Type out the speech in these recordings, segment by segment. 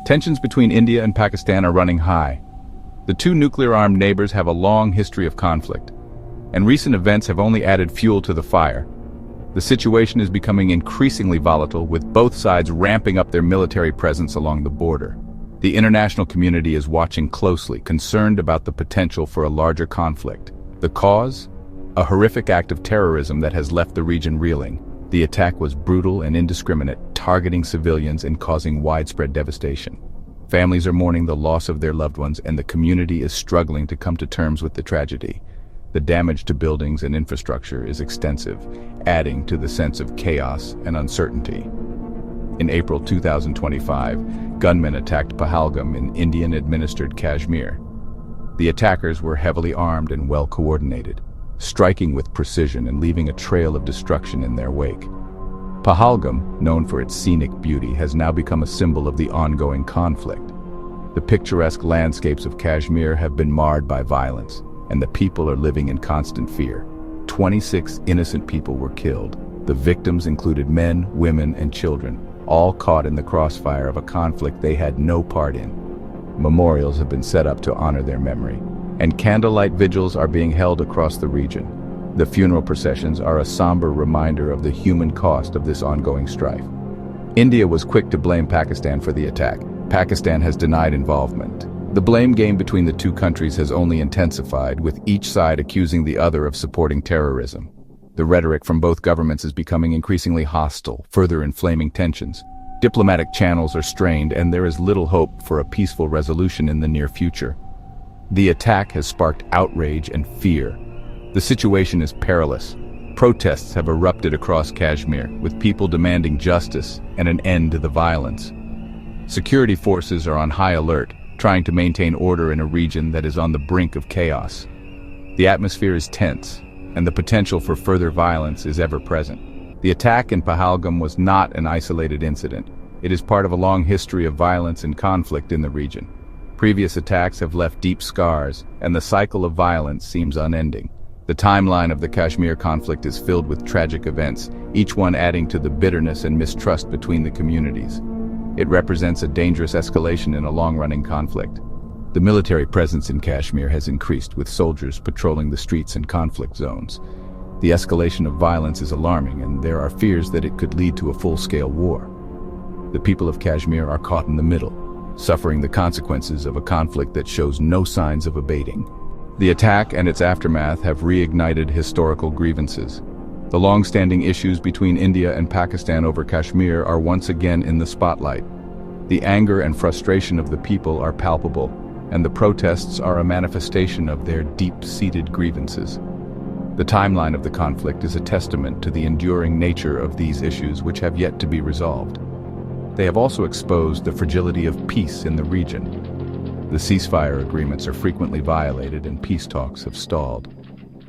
Tensions between India and Pakistan are running high. The two nuclear-armed neighbors have a long history of conflict, and recent events have only added fuel to the fire. The situation is becoming increasingly volatile, with both sides ramping up their military presence along the border. The international community is watching closely, concerned about the potential for a larger conflict. The cause? A horrific act of terrorism that has left the region reeling. The attack was brutal and indiscriminate, targeting civilians and causing widespread devastation. Families are mourning the loss of their loved ones, and the community is struggling to come to terms with the tragedy. The damage to buildings and infrastructure is extensive, adding to the sense of chaos and uncertainty. In April 2025, gunmen attacked Pahalgam in Indian-administered Kashmir. The attackers were heavily armed and well-coordinated, striking with precision and leaving a trail of destruction in their wake. Pahalgam, known for its scenic beauty, has now become a symbol of the ongoing conflict. The picturesque landscapes of Kashmir have been marred by violence, and the people are living in constant fear. 26 innocent people were killed. The victims included men, women, and children, all caught in the crossfire of a conflict they had no part in. Memorials have been set up to honor their memory, and candlelight vigils are being held across the region. The funeral processions are a somber reminder of the human cost of this ongoing strife. India was quick to blame Pakistan for the attack. Pakistan has denied involvement. The blame game between the two countries has only intensified, with each side accusing the other of supporting terrorism. The rhetoric from both governments is becoming increasingly hostile, further inflaming tensions. Diplomatic channels are strained, and there is little hope for a peaceful resolution in the near future. The attack has sparked outrage and fear. The situation is perilous. Protests have erupted across Kashmir, with people demanding justice and an end to the violence. Security forces are on high alert, trying to maintain order in a region that is on the brink of chaos. The atmosphere is tense, and the potential for further violence is ever present. The attack in Pahalgam was not an isolated incident. It is part of a long history of violence and conflict in the region. Previous attacks have left deep scars, and the cycle of violence seems unending. The timeline of the Kashmir conflict is filled with tragic events, each one adding to the bitterness and mistrust between the communities. It represents a dangerous escalation in a long-running conflict. The military presence in Kashmir has increased, with soldiers patrolling the streets and conflict zones. The escalation of violence is alarming, and there are fears that it could lead to a full-scale war. The people of Kashmir are caught in the middle, suffering the consequences of a conflict that shows no signs of abating. The attack and its aftermath have reignited historical grievances. The long-standing issues between India and Pakistan over Kashmir are once again in the spotlight. The anger and frustration of the people are palpable, and the protests are a manifestation of their deep-seated grievances. The timeline of the conflict is a testament to the enduring nature of these issues, which have yet to be resolved. They have also exposed the fragility of peace in the region. The ceasefire agreements are frequently violated, and peace talks have stalled.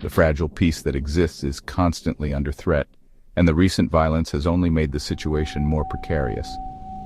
The fragile peace that exists is constantly under threat, and the recent violence has only made the situation more precarious.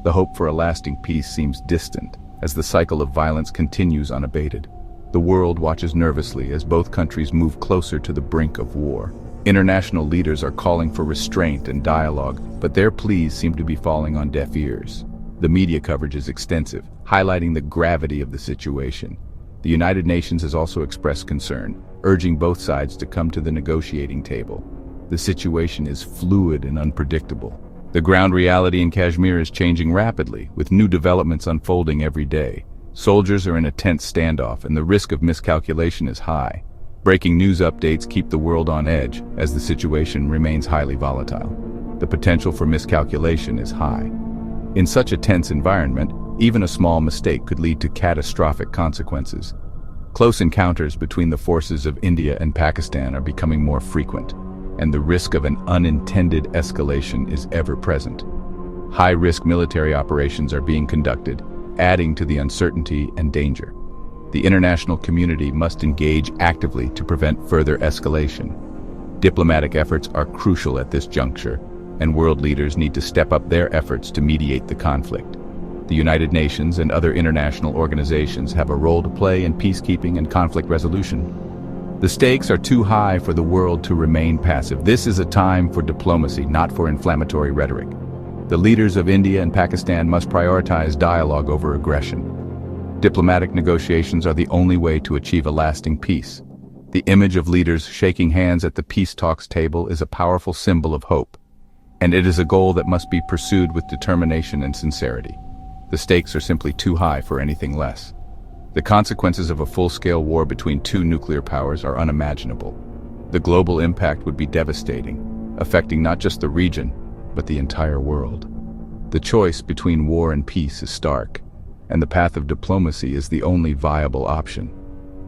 The hope for a lasting peace seems distant, as the cycle of violence continues unabated. The world watches nervously as both countries move closer to the brink of war. International leaders are calling for restraint and dialogue, but their pleas seem to be falling on deaf ears. The media coverage is extensive, highlighting the gravity of the situation. The United Nations has also expressed concern, urging both sides to come to the negotiating table. The situation is fluid and unpredictable. The ground reality in Kashmir is changing rapidly, with new developments unfolding every day. Soldiers are in a tense standoff, and the risk of miscalculation is high. Breaking news updates keep the world on edge, as the situation remains highly volatile. The potential for miscalculation is high. In such a tense environment, even a small mistake could lead to catastrophic consequences. Close encounters between the forces of India and Pakistan are becoming more frequent, and the risk of an unintended escalation is ever present. High-risk military operations are being conducted, adding to the uncertainty and danger. The international community must engage actively to prevent further escalation. Diplomatic efforts are crucial at this juncture, and world leaders need to step up their efforts to mediate the conflict. The United Nations and other international organizations have a role to play in peacekeeping and conflict resolution. The stakes are too high for the world to remain passive. This is a time for diplomacy, not for inflammatory rhetoric. The leaders of India and Pakistan must prioritize dialogue over aggression. Diplomatic negotiations are the only way to achieve a lasting peace. The image of leaders shaking hands at the peace talks table is a powerful symbol of hope, and it is a goal that must be pursued with determination and sincerity. The stakes are simply too high for anything less. The consequences of a full-scale war between two nuclear powers are unimaginable. The global impact would be devastating, affecting not just the region, but the entire world. The choice between war and peace is stark, and the path of diplomacy is the only viable option.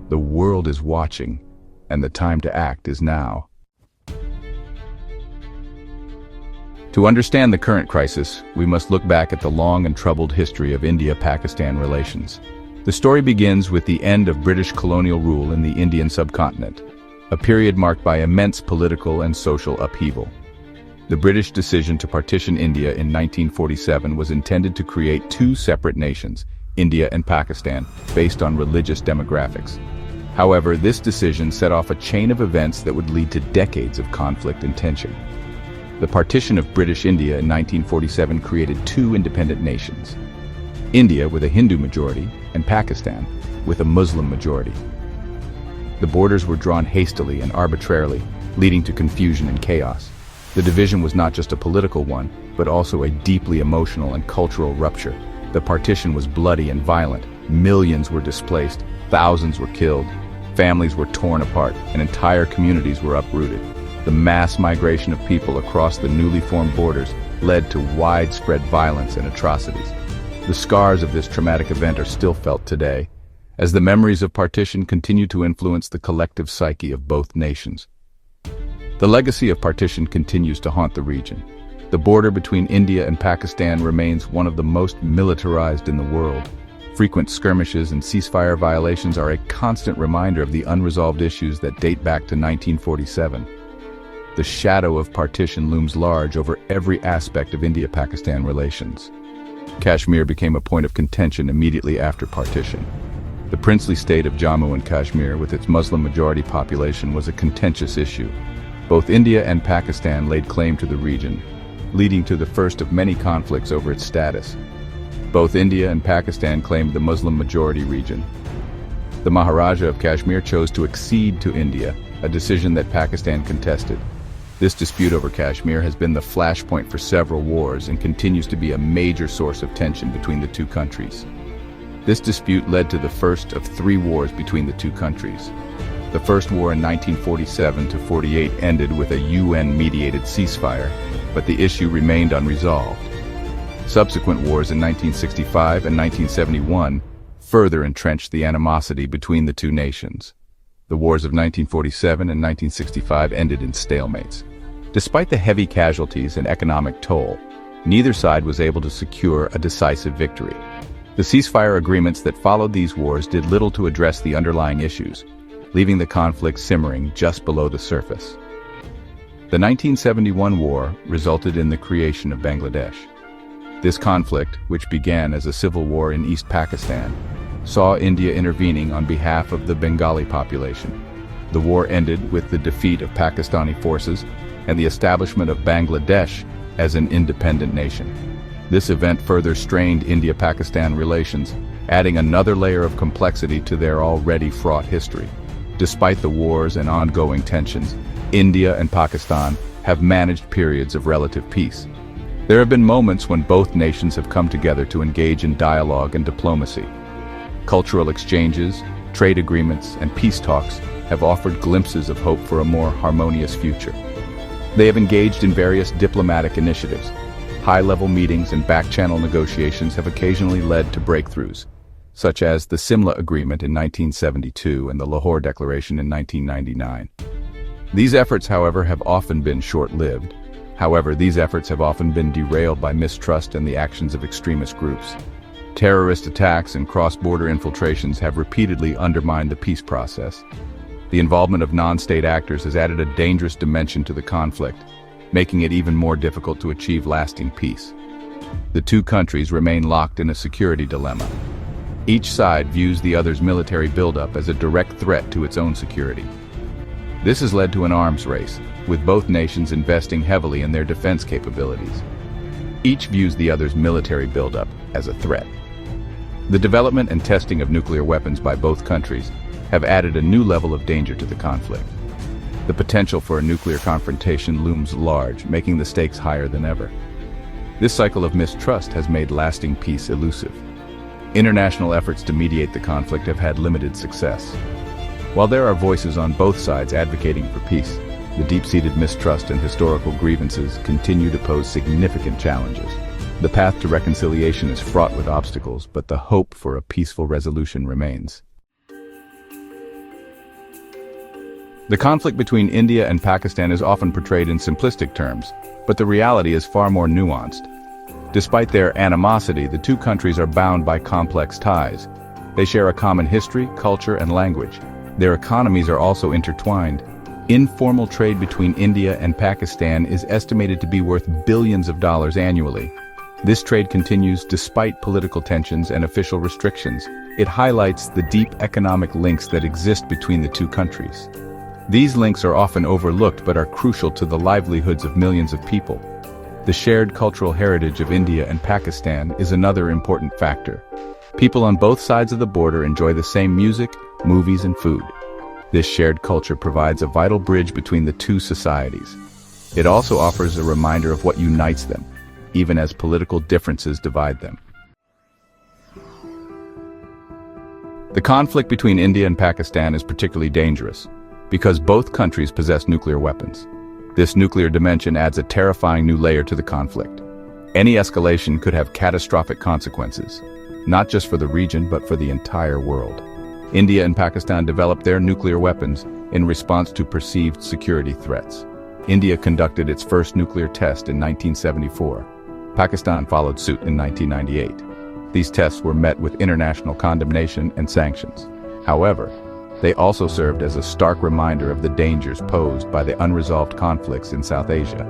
The world is watching, and the time to act is now. To understand the current crisis, we must look back at the long and troubled history of India-Pakistan relations. The story begins with the end of British colonial rule in the Indian subcontinent, a period marked by immense political and social upheaval. The British decision to partition India in 1947 was intended to create two separate nations, India and Pakistan, based on religious demographics. However, this decision set off a chain of events that would lead to decades of conflict and tension. The partition of British India in 1947 created two independent nations, India with a Hindu majority and Pakistan with a Muslim majority. The borders were drawn hastily and arbitrarily, leading to confusion and chaos. The division was not just a political one, but also a deeply emotional and cultural rupture. The partition was bloody and violent. Millions were displaced, thousands were killed, families were torn apart, and entire communities were uprooted. The mass migration of people across the newly formed borders led to widespread violence and atrocities. The scars of this traumatic event are still felt today, as the memories of partition continue to influence the collective psyche of both nations. The legacy of partition continues to haunt the region. The border between India and Pakistan remains one of the most militarized in the world. Frequent skirmishes and ceasefire violations are a constant reminder of the unresolved issues that date back to 1947. The shadow of partition looms large over every aspect of India-Pakistan relations. Kashmir became a point of contention immediately after partition. The princely state of Jammu and Kashmir, with its Muslim-majority population, was a contentious issue. Both India and Pakistan laid claim to the region, leading to the first of many conflicts over its status. Both India and Pakistan claimed the Muslim-majority region. The Maharaja of Kashmir chose to accede to India, a decision that Pakistan contested. This dispute over Kashmir has been the flashpoint for several wars and continues to be a major source of tension between the two countries. This dispute led to the first of three wars between the two countries. The first war in 1947-48 ended with a UN-mediated ceasefire, but the issue remained unresolved. Subsequent wars in 1965 and 1971 further entrenched the animosity between the two nations. The wars of 1947 and 1965 ended in stalemates. Despite the heavy casualties and economic toll, neither side was able to secure a decisive victory. The ceasefire agreements that followed these wars did little to address the underlying issues, leaving the conflict simmering just below the surface. The 1971 war resulted in the creation of Bangladesh. This conflict, which began as a civil war in East Pakistan, saw India intervening on behalf of the Bengali population. The war ended with the defeat of Pakistani forces and the establishment of Bangladesh as an independent nation. This event further strained India-Pakistan relations, adding another layer of complexity to their already fraught history. Despite the wars and ongoing tensions, India and Pakistan have managed periods of relative peace. There have been moments when both nations have come together to engage in dialogue and diplomacy. Cultural exchanges, trade agreements, and peace talks have offered glimpses of hope for a more harmonious future. They have engaged in various diplomatic initiatives. High-level meetings and back-channel negotiations have occasionally led to breakthroughs, such as the Simla Agreement in 1972 and the Lahore Declaration in 1999. These efforts, however, have often been short-lived. These efforts have often been derailed by mistrust and the actions of extremist groups. Terrorist attacks and cross-border infiltrations have repeatedly undermined the peace process. The involvement of non-state actors has added a dangerous dimension to the conflict, making it even more difficult to achieve lasting peace. The two countries remain locked in a security dilemma. Each side views the other's military buildup as a direct threat to its own security. This has led to an arms race, with both nations investing heavily in their defense capabilities. Each views the other's military buildup as a threat. The development and testing of nuclear weapons by both countries have added a new level of danger to the conflict. The potential for a nuclear confrontation looms large, making the stakes higher than ever. This cycle of mistrust has made lasting peace elusive. International efforts to mediate the conflict have had limited success. While there are voices on both sides advocating for peace, the deep-seated mistrust and historical grievances continue to pose significant challenges. The path to reconciliation is fraught with obstacles, but the hope for a peaceful resolution remains. The conflict between India and Pakistan is often portrayed in simplistic terms, but the reality is far more nuanced. Despite their animosity, the two countries are bound by complex ties. They share a common history, culture, and language. Their economies are also intertwined. Informal trade between India and Pakistan is estimated to be worth billions of dollars annually. This trade continues despite political tensions and official restrictions. It highlights the deep economic links that exist between the two countries. These links are often overlooked but are crucial to the livelihoods of millions of people. The shared cultural heritage of India and Pakistan is another important factor. People on both sides of the border enjoy the same music, movies, and food. This shared culture provides a vital bridge between the two societies. It also offers a reminder of what unites them, even as political differences divide them. The conflict between India and Pakistan is particularly dangerous because both countries possess nuclear weapons. This nuclear dimension adds a terrifying new layer to the conflict. Any escalation could have catastrophic consequences, not just for the region but for the entire world. India and Pakistan developed their nuclear weapons in response to perceived security threats. India conducted its first nuclear test in 1974. Pakistan followed suit in 1998. These tests were met with international condemnation and sanctions. However, they also served as a stark reminder of the dangers posed by the unresolved conflicts in South Asia.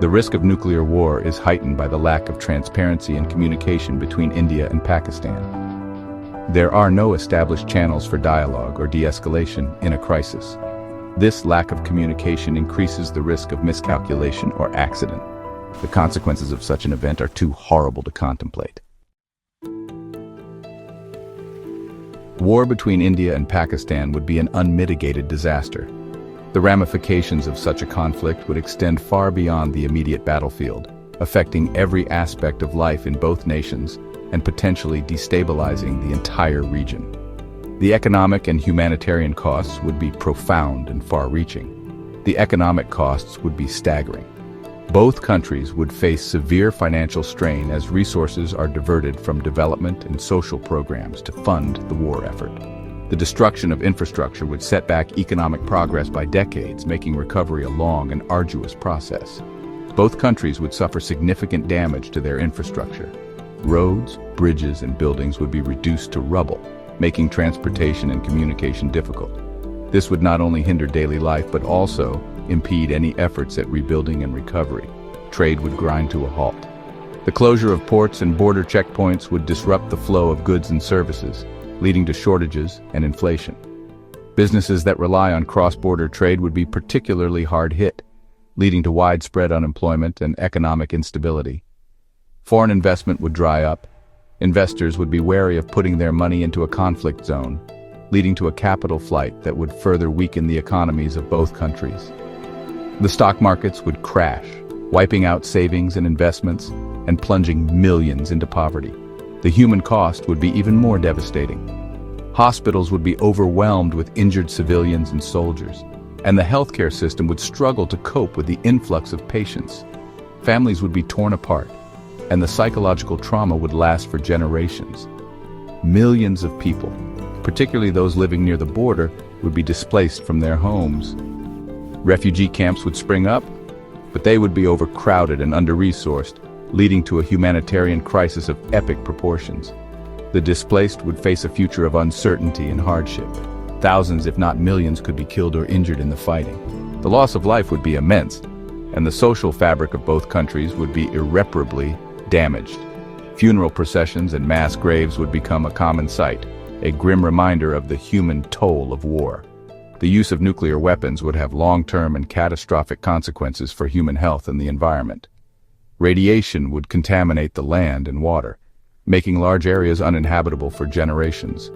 The risk of nuclear war is heightened by the lack of transparency and communication between India and Pakistan. There are no established channels for dialogue or de-escalation in a crisis. This lack of communication increases the risk of miscalculation or accident. The consequences of such an event are too horrible to contemplate. War between India and Pakistan would be an unmitigated disaster. The ramifications of such a conflict would extend far beyond the immediate battlefield, affecting every aspect of life in both nations and potentially destabilizing the entire region. The economic and humanitarian costs would be profound and far-reaching. The economic costs would be staggering. Both countries would face severe financial strain as resources are diverted from development and social programs to fund the war effort. The destruction of infrastructure would set back economic progress by decades, making recovery a long and arduous process. Both countries would suffer significant damage to their infrastructure. Roads, bridges, and buildings would be reduced to rubble, making transportation and communication difficult. This would not only hinder daily life but also impede any efforts at rebuilding and recovery. Trade would grind to a halt. The closure of ports and border checkpoints would disrupt the flow of goods and services, leading to shortages and inflation. Businesses that rely on cross-border trade would be particularly hard hit, leading to widespread unemployment and economic instability. Foreign investment would dry up. Investors would be wary of putting their money into a conflict zone, leading to a capital flight that would further weaken the economies of both countries. The stock markets would crash, wiping out savings and investments and plunging millions into poverty. The human cost would be even more devastating. Hospitals would be overwhelmed with injured civilians and soldiers, and the healthcare system would struggle to cope with the influx of patients. Families would be torn apart, and the psychological trauma would last for generations. Millions of people, particularly those living near the border, would be displaced from their homes. Refugee camps would spring up, but they would be overcrowded and under-resourced, leading to a humanitarian crisis of epic proportions. The displaced would face a future of uncertainty and hardship. Thousands, if not millions, could be killed or injured in the fighting. The loss of life would be immense, and the social fabric of both countries would be irreparably damaged. Funeral processions and mass graves would become a common sight, a grim reminder of the human toll of war. The use of nuclear weapons would have long-term and catastrophic consequences for human health and the environment. Radiation would contaminate the land and water, making large areas uninhabitable for generations.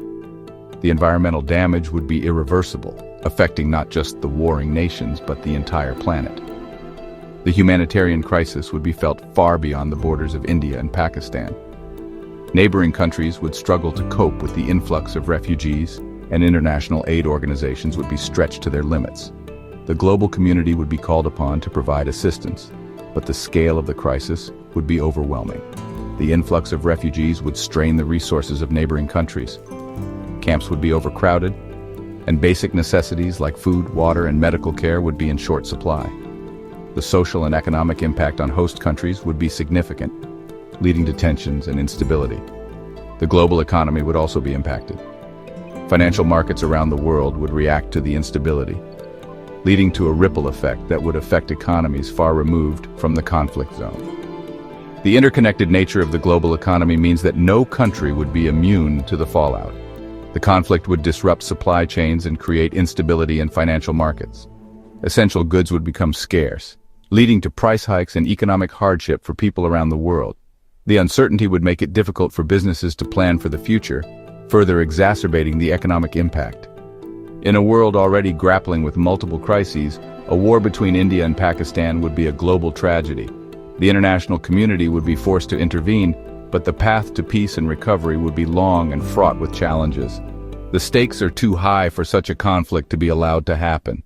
The environmental damage would be irreversible, affecting not just the warring nations but the entire planet. The humanitarian crisis would be felt far beyond the borders of India and Pakistan. Neighboring countries would struggle to cope with the influx of refugees, and international aid organizations would be stretched to their limits. The global community would be called upon to provide assistance, but the scale of the crisis would be overwhelming. The influx of refugees would strain the resources of neighboring countries. Camps would be overcrowded, and basic necessities like food, water, and medical care would be in short supply. The social and economic impact on host countries would be significant, leading to tensions and instability. The global economy would also be impacted. Financial markets around the world would react to the instability, leading to a ripple effect that would affect economies far removed from the conflict zone. The interconnected nature of the global economy means that no country would be immune to the fallout. The conflict would disrupt supply chains and create instability in financial markets. Essential goods would become scarce, leading to price hikes and economic hardship for people around the world. The uncertainty would make it difficult for businesses to plan for the future, further exacerbating the economic impact. In a world already grappling with multiple crises, a war between India and Pakistan would be a global tragedy. The international community would be forced to intervene, but the path to peace and recovery would be long and fraught with challenges. The stakes are too high for such a conflict to be allowed to happen.